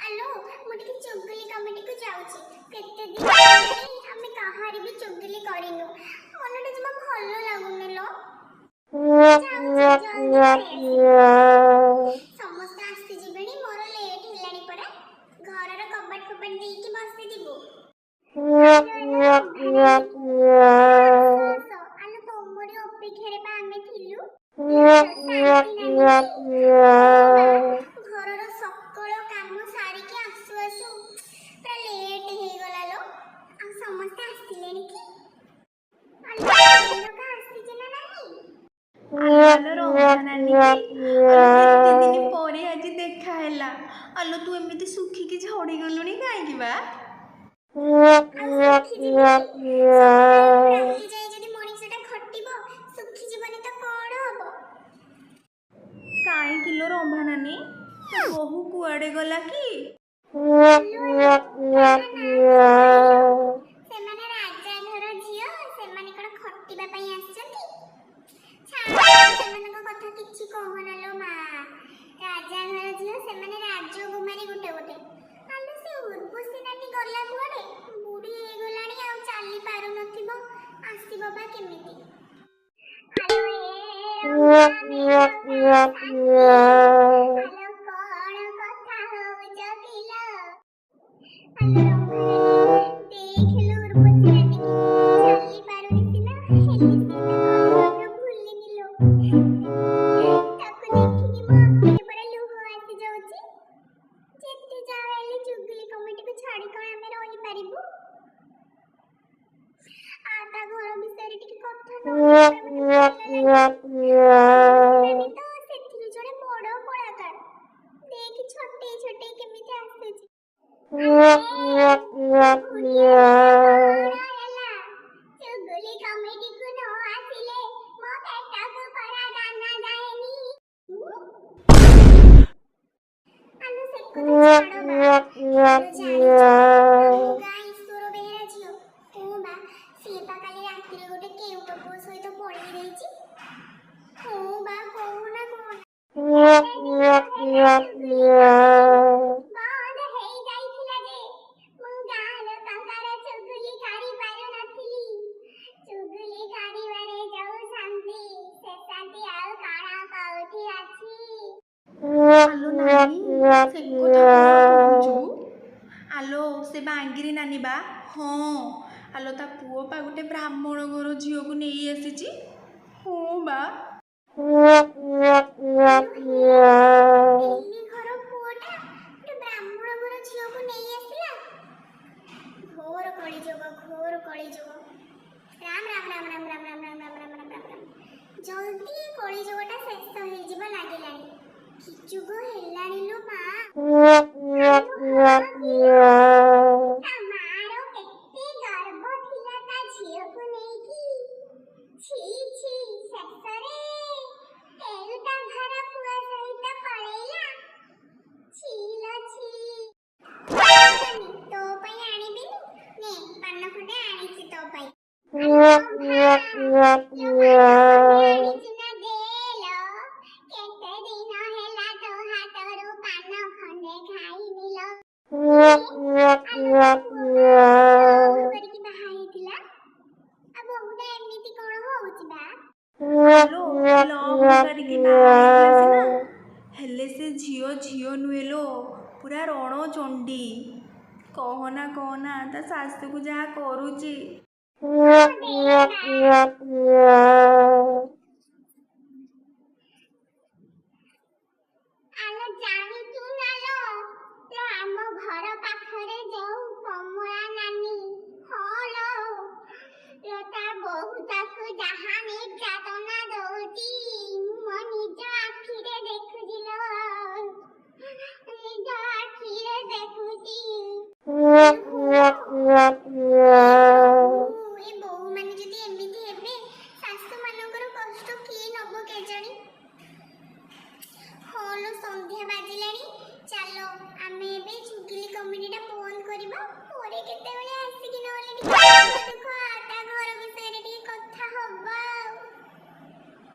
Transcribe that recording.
ଆଲୋ ମୁଁ ଟିକେ ଚୁଗୁଲି କମିଟିକୁ ଯାଉଛି। କେତେ ଦିନ ହେଲାଣି ଆମେ କାହାରି ବି ଚୁଗୁଲି କରିନୁ। ମନଟା ଜମା ଭଲ ଲାଗୁନି ଲୋ। ଯାଉଛି ଜଲ୍ଦି ପଳେଇ ଆସିବି। ସମସ୍ତେ ଆସିଯିବେଣି, ମୋର ଲେଟ୍ ହେଲାଣି ପରା। ଘରର କବାଟ ଫବାଟ ଦେଇକି ବସିଥିବୁ। ଆଲୋ ତମରି ଅପେକ୍ଷାରେ ବା ଆମେ ଥିଲୁ। ଘରର ସକଳ କାମ ସାରିକି ଆସୁ ଆସୁ ପୁରା ଲେଟ୍ ହେଇଗଲା ଲୋ। ଆଉ ସମସ୍ତେ ଆସିଲେଣି କି? ଆସିଛି ନା ନାହିଁ? ଆଲୋ ରମ୍ଭା ନାନୀ କି ଆଲୋ କେତେ ଦିନ ପରେ ଆଜି ଦେଖା ହେଲା। ଆଲୋ ତୁ ଏମିତି ଶୁଖିକି ଝଡ଼ିଗଲୁଣି କାହିଁକି ବା? ସକାଳଠୁ ରାତି ଯାଏ ଯଦି ମଣିଷଟା ଖଟିବ ଶୁଖିଯିବନି ତ କଣ ହବ? କାହିଁକି ଲୋ ରମ୍ଭା ନାନୀ, ତୋ ବୋହୂ କୁଆଡ଼େ ଗଲା କି? ସେମାନେ ରାଜା ଘର ଝିଅ, ସେମାନେ କଣ ଖଟିବା ପାଇଁ ଆସିଛନ୍ତି? ସେମାନଙ୍କ କଥା କିଛି କହନା ଲୋ ମା। ରାଜା ଘର ଝିଅ, ସେମାନେ ରାଜକୁମାରୀ ଗୋଟେ ଗୋଟେ। ଆଲୋ ସେ ଉର୍ବଶୀ ନାନୀ ଗଲା କୁଆଡ଼େ? ବୁଢ଼ୀ ହେଇଗଲାଣି, ଆଉ ଚାଲି ପାରୁନଥିବ, ଆସିବ ବା କେମିତି? ଆଲୋ କଣ କଥା ହଉଛ କିଲୋ? ଆଲୋ ଦେଖିଲୁ ଉର୍ବଶୀ ନାନୀ କି ଚାଲି ପାରୁନି ସିନା, ହେଲେ ସେ ତ ଭୁଲିନି ଲୋ। ତାକୁ ଦେଖିକି ମୋ ଆଖିରେ ପରା ଲୁହ ଆସି ଯାଉଛି। ଯେତେ ଯାହା ହେଲେ ଚୁଗୁଲି କମିଟିକୁ ଛାଡ଼ି କଣ ଆମେ ରହିପାରିବୁ? ତା ଘର ବିଷୟରେ ଟିକେ କଥା ନ ହେଲେ ମତେ ଭଲ ଲାଗେନି। ତ ସେଥିରୁ ଜଣେ ବଡ଼ କଳାକାର। ଦେଖ ଛୋଟେଇ ଛୋଟେଇ କେମିତି ଆସୁଛି। ଚୁଗୁଲି କମିଟିକୁ ନ ଆସିଲେ ମୋ ପେଟକୁ ପରା ଦାନା ଯାଏନି। ଆଲୋ ସେ କଥା ଛାଡ଼ ବା। ଜାଣିଛୁ ଆମ ଗାଁ ଈଶ୍ୱର ବେହେରା ଝିଅ, ହଁ ବା, ସିଏ ବା କାଲି ରାତିରେ ଗୋଟେ କେଉଟ ପୁଅ ସହିତ ପଳେଇ ଯାଇଛି। ହଁ ବା, କହୁନା କହୁନା। ବନ୍ଦ ହେଇଯାଇଥିଲା ଯେ ମୁଁ ଗାଁ ଲୋକଙ୍କର ଚୁଗୁଲି କରି ପାରୁନଥିଲି। ଚୁଗୁଲି କରିବାରେ ଯୋଉ ଶାନ୍ତି, ସେ ଶାନ୍ତି ଆଉ କଣ କୋଉଠି ଅଛି? ଆଲୋ ନାନୀ, ସେ କଥା କଣ କହୁଛୁ? ଆଲୋ ସେ ବାଙ୍ଗିରି ନାନୀ ବା, ହଁ ଆଲୋ ତା ପୁଅ ବା ଗୋଟେ ବ୍ରାହ୍ମଣ ଘର ଝିଅକୁ ନେଇ ଆସିଛି। ହଁ ବା। ଦିଲ୍ଲୀ ଘର ପୁଅଟା ଗୋଟେ ବ୍ରାହ୍ମଣ ଘର ଝିଅକୁ ନେଇ ଆସିଲା। ଘୋର କଳିଯୁଗ, ଘୋର କଳିଯୁଗ। ରାମ ରାମ ରାମ ରାମ ରାମ ରାମ ରାମ ରାମ ରାମ ରାମ ରାମ। ଜଲ୍ଦି କଳିଯୁଗଟା ଶେଷ ହେଇଯିବ ଲାଗିଲାଣି। କି ଯୁଗ ହେଲାଣି ଲୋ ମା। ତା ମାର କେତେ ଗର୍ବ ଥିଲା ତା ଝିଅକୁ ନେଇକି। ଛି ଛି, ଶେଷରେ କେଉଟା ଘର ପୁଅ ସହିତ ପଳେଇଲା। ଛି ଲୋ ଛି। ତୋ ପାଇଁ ଆଣିବିନି, ନେ ପାନ ଖଣ୍ଡେ ଆଣିଛି ତୋ ପାଇଁ। ଆଣିଛି ନା ଦେଲୋ, କେତେ ଦିନ ହେଲା ତୋ ହାତରୁ ପାନ ଖଣ୍ଡେ ଖାଇନି ଲୋ। କରିକି ବାହା ହେଇଥିଲା, ଆଉ ବୋହୁଟା ଏମିତି କଣ ହଉଛି ବା? ଆଲୋ ଲଭ୍ କରିକି ବାହା ହେଇଥିଲା ସିନା, ହେଲେ ସେ ଝିଅ ନୁହେଁ ଲୋ, ପୁରା ରଣଚଣ୍ଡୀ। କହନା କହନା ତା ଶାଶୁକୁ ଯାହା କରୁଛି। ଆଲୋ ଜାଣିଛୁ ନା ଲୋ, ଆମ ଘର ପାଖରେ ଯୋଉ କମଳା ନାନୀ, ହଁ ଲୋ, ତା ବୋହୂ ତାକୁ ଯାହା ନିର୍ଯାତନା ଦଉଛି ମୋ ନିଜ ଆଖିରେ ଦେଖୁଛି ଲୋ, ନିଜ ଆଖିରେ ଦେଖୁଛି। ଏ ବୋହୂ ମାନେ ଯଦି ଏମିତି ହେବେ, ଶାଶୁ ମାନଙ୍କର କଷ୍ଟ କିଏ ନବ କେଜାଣି? ହଁ ଲୋ, ସନ୍ଧ୍ୟା ବାଜିଲାଣି। ଚାଲ ଆମେ ଏବେ ଚୁଗୁଲି କମିଟିଟା ବନ୍ଦ କରିବା, ପରେ କେତେବେଳେ ଆସିକି ନହେଲେ ଟିକେ ତା ଘର ବିଷୟରେ ଟିକେ କଥା ହବା।